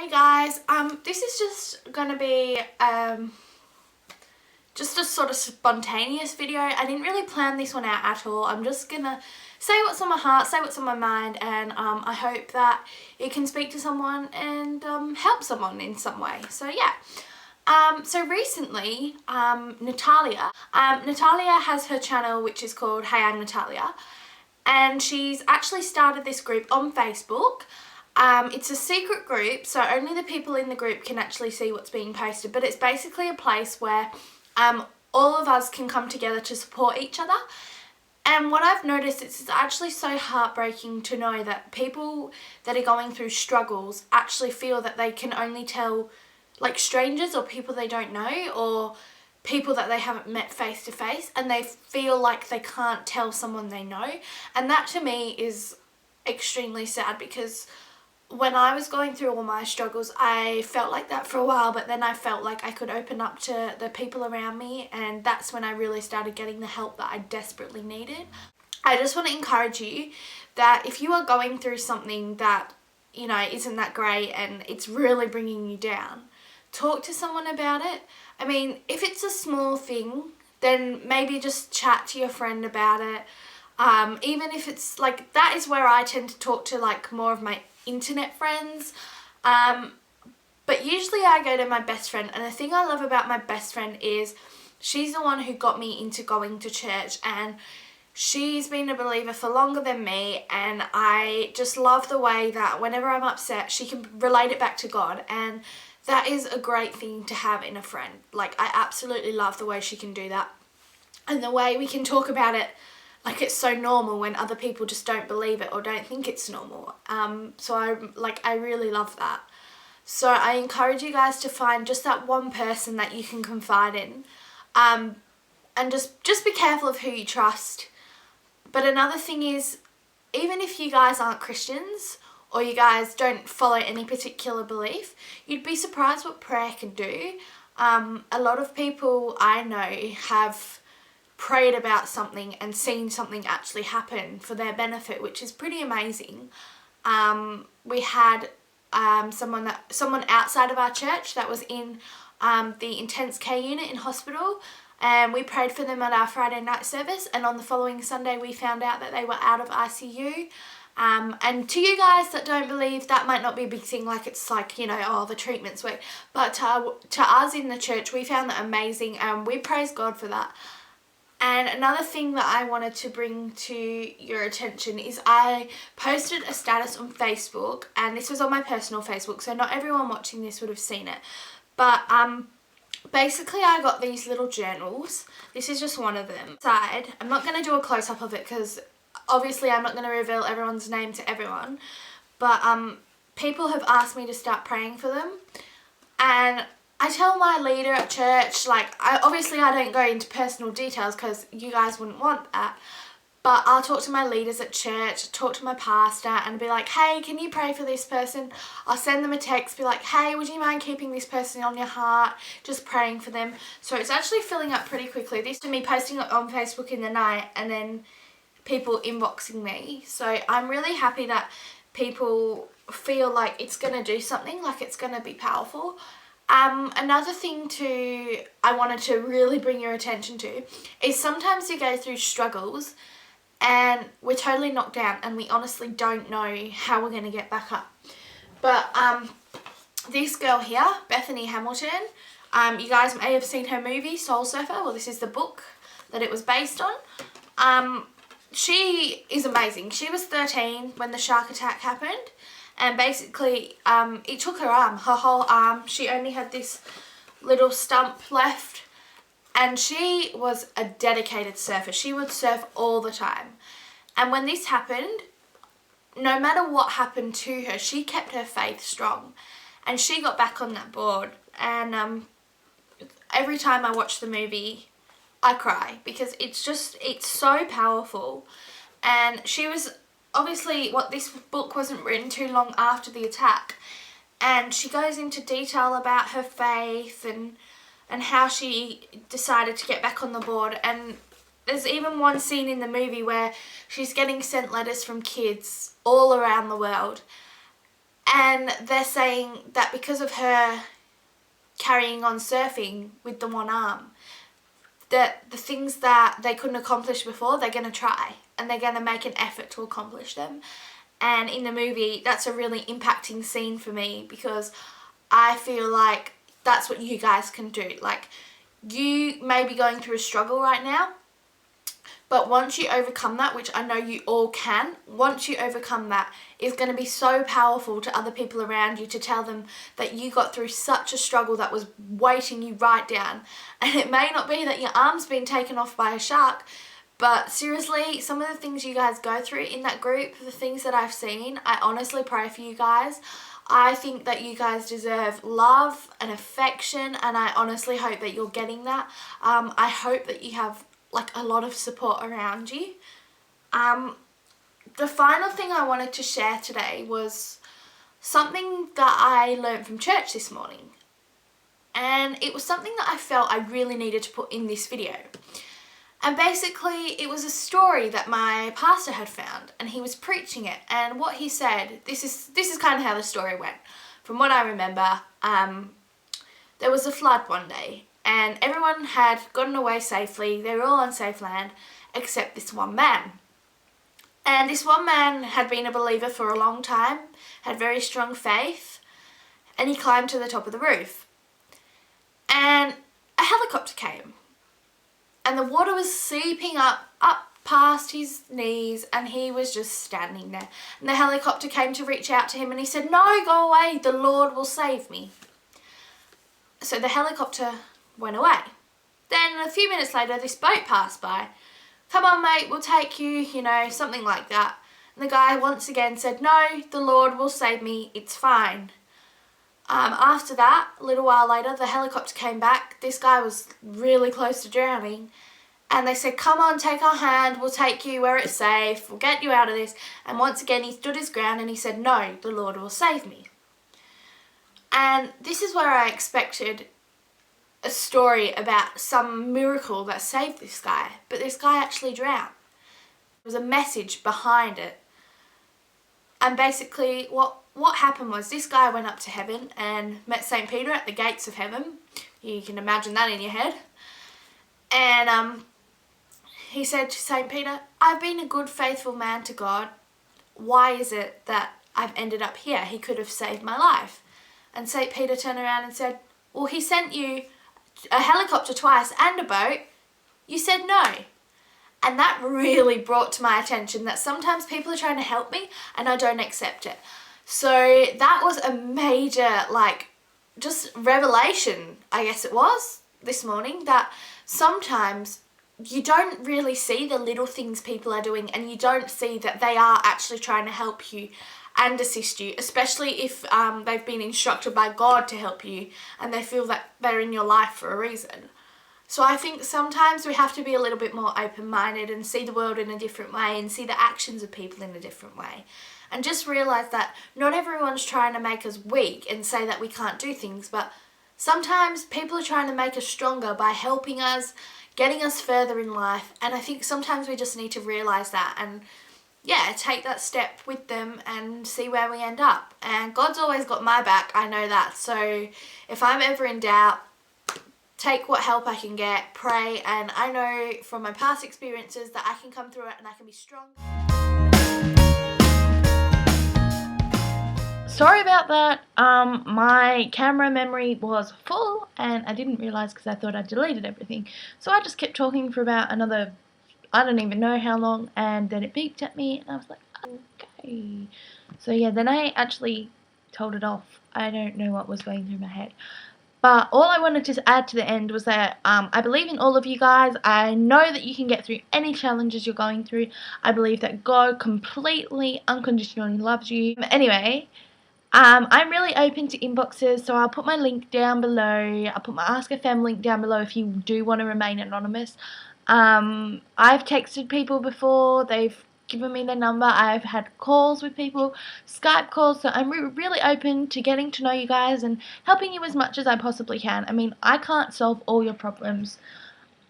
Hey guys, this is just gonna be just a sort of spontaneous video. I didn't really plan this one out at all. I'm just gonna say what's on my heart, say what's on my mind, and I hope that it can speak to someone and help someone in some way. So yeah. So recently, Natalia has her channel which is called Hey I'm Natalia, and she's actually started this group on Facebook. It's a secret group, so only the people in the group can actually see what's being posted, but it's basically a place where all of us can come together to support each other. And what I've noticed is it's actually so heartbreaking to know that people that are going through struggles actually feel that they can only tell like strangers or people they don't know or people that they haven't met face to face, and they feel like they can't tell someone they know. And that to me is extremely sad, because when I was going through all my struggles, I felt like that for a while, but then I felt like I could open up to the people around me, and that's when I really started getting the help that I desperately needed. I just want to encourage you that if you are going through something that, you know, isn't that great and it's really bringing you down, talk to someone about it. I mean, if it's a small thing, then maybe just chat to your friend about it. Even if it's like, that is where I tend to talk to like more of my internet friends, but usually I go to my best friend. And the thing I love about my best friend is she's the one who got me into going to church, and she's been a believer for longer than me, and I just love the way that whenever I'm upset she can relate it back to God, and that is a great thing to have in a friend. Like, I absolutely love the way she can do that, and the way we can talk about it like it's so normal when other people just don't believe it or don't think it's normal. So I really love that. So I encourage you guys to find just that one person that you can confide in, and just be careful of who you trust. But another thing is, even if you guys aren't Christians or you guys don't follow any particular belief, you'd be surprised what prayer can do. A lot of people I know have prayed about something and seen something actually happen for their benefit, which is pretty amazing. We had someone outside of our church that was in the intense care unit in hospital, and we prayed for them at our Friday night service, and on the following Sunday we found out that they were out of ICU. And to you guys that don't believe, that might not be a big thing, like it's like, you know, oh, the treatment's weak, but to us in the church, we found that amazing, and we praise God for that. And another thing that I wanted to bring to your attention is I posted a status on Facebook, and this was on my personal Facebook, so not everyone watching this would have seen it. But basically I got these little journals. This is just one of them. Side, I'm not going to do a close-up of it because obviously I'm not going to reveal everyone's name to everyone. But people have asked me to start praying for them. And I tell my leader at church, like, I don't go into personal details because you guys wouldn't want that, but I'll talk to my leaders at church, talk to my pastor, and be like, hey, can you pray for this person? I'll send them a text, be like, hey, would you mind keeping this person on your heart, just praying for them. So it's actually filling up pretty quickly. This to me posting it on Facebook in the night and then people inboxing me. So I'm really happy that people feel like it's going to do something, like it's going to be powerful. Another thing I wanted to really bring your attention to is sometimes you go through struggles and we're totally knocked down and we honestly don't know how we're going to get back up. But this girl here, Bethany Hamilton, you guys may have seen her movie Soul Surfer. Well, this is the book that it was based on. She is amazing. She was 13 when the shark attack happened. And basically, it took her arm, her whole arm. She only had this little stump left. And she was a dedicated surfer. She would surf all the time. And when this happened, no matter what happened to her, she kept her faith strong. And she got back on that board. And every time I watch the movie, I cry. Because it's so powerful. And she was... Obviously, this book wasn't written too long after the attack, and she goes into detail about her faith and how she decided to get back on the board. And there's even one scene in the movie where she's getting sent letters from kids all around the world, And they're saying that because of her carrying on surfing with the one arm, that the things that they couldn't accomplish before, they're going to try and they're going to make an effort to accomplish them. And in the movie, that's a really impacting scene for me, because I feel like that's what you guys can do. Like, you may be going through a struggle right now, but once you overcome that, which I know you all can, once you overcome that, it's going to be so powerful to other people around you to tell them that you got through such a struggle that was weighting you right down. And it may not be that your arm's been taken off by a shark, but seriously, some of the things you guys go through in that group, the things that I've seen, I honestly pray for you guys. I think that you guys deserve love and affection, and I honestly hope that you're getting that. I hope that you have like a lot of support around you. The final thing I wanted to share today was something that I learned from church this morning, and it was something that I felt I really needed to put in this video. And basically it was a story that my pastor had found, and he was preaching it, and what he said, this is kind of how the story went. From what I remember, there was a flood one day, and everyone had gotten away safely. They were all on safe land except this one man. And this one man had been a believer for a long time, had very strong faith, and he climbed to the top of the roof. And a helicopter came, and the water was seeping up past his knees, and he was just standing there. And the helicopter came to reach out to him, and he said, "No, go away, the Lord will save me." So the helicopter went away. Then a few minutes later, this boat passed by. "Come on, mate, we'll take you," you know, something like that. And the guy once again said, "No, the Lord will save me, it's fine." After that, a little while later, the helicopter came back. This guy was really close to drowning. And they said, "Come on, take our hand, we'll take you where it's safe, we'll get you out of this." And once again, he stood his ground and he said, "No, the Lord will save me." And this is where I expected a story about some miracle that saved this guy, but this guy actually drowned. There was a message behind it. And basically what happened was, this guy went up to heaven and met St. Peter at the gates of heaven. You can imagine that in your head. And he said to St. Peter, "I've been a good, faithful man to God. Why is it that I've ended up here? He could have saved my life." And St. Peter turned around and said, "Well, he sent you a helicopter twice and a boat. You said no." And that really brought to my attention that sometimes people are trying to help me and I don't accept it. So that was a major, just revelation, I guess it was, this morning, that sometimes you don't really see the little things people are doing, and you don't see that they are actually trying to help you and assist you, especially if they've been instructed by God to help you and they feel that they're in your life for a reason. So I think sometimes we have to be a little bit more open-minded and see the world in a different way and see the actions of people in a different way. And just realise that not everyone's trying to make us weak and say that we can't do things, but sometimes people are trying to make us stronger by helping us, getting us further in life. And I think sometimes we just need to realise that and, yeah, take that step with them and see where we end up. And God's always got my back, I know that. So if I'm ever in doubt, take what help I can get, pray, and I know from my past experiences that I can come through it and I can be strong. Sorry about that. My camera memory was full and I didn't realise because I thought I deleted everything. So I just kept talking for about another, I don't even know how long, and then it beeped at me and I was like, okay. So yeah, then I actually told it off. I don't know what was going through my head. But all I wanted to add to the end was that I believe in all of you guys. I know that you can get through any challenges you're going through. I believe that God completely, unconditionally loves you. Anyway, I'm really open to inboxes, so I'll put my link down below. I'll put my Ask a Fem link down below if you do want to remain anonymous. I've texted people before. They've given me their number. I've had calls with people, Skype calls, so I'm really open to getting to know you guys and helping you as much as I possibly can. I mean, I can't solve all your problems,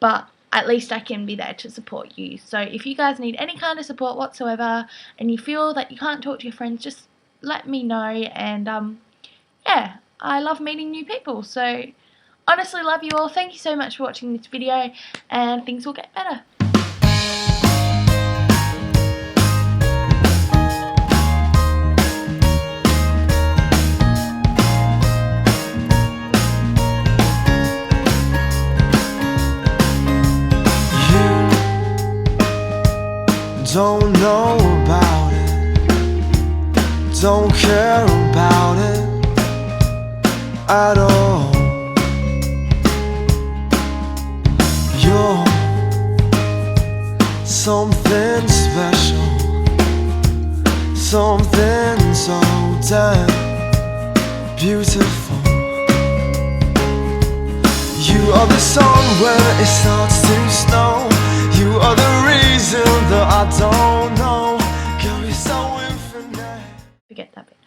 but at least I can be there to support you. So if you guys need any kind of support whatsoever and you feel that you can't talk to your friends, just let me know, and yeah, I love meeting new people. So honestly, love you all. Thank you so much for watching this video, and things will get better. Don't know about it, don't care about it at all. You're something special, something so damn beautiful. You are the sun when it starts to snow. You are the reason that I don't know. Girl, you're so infinite. Forget that bit.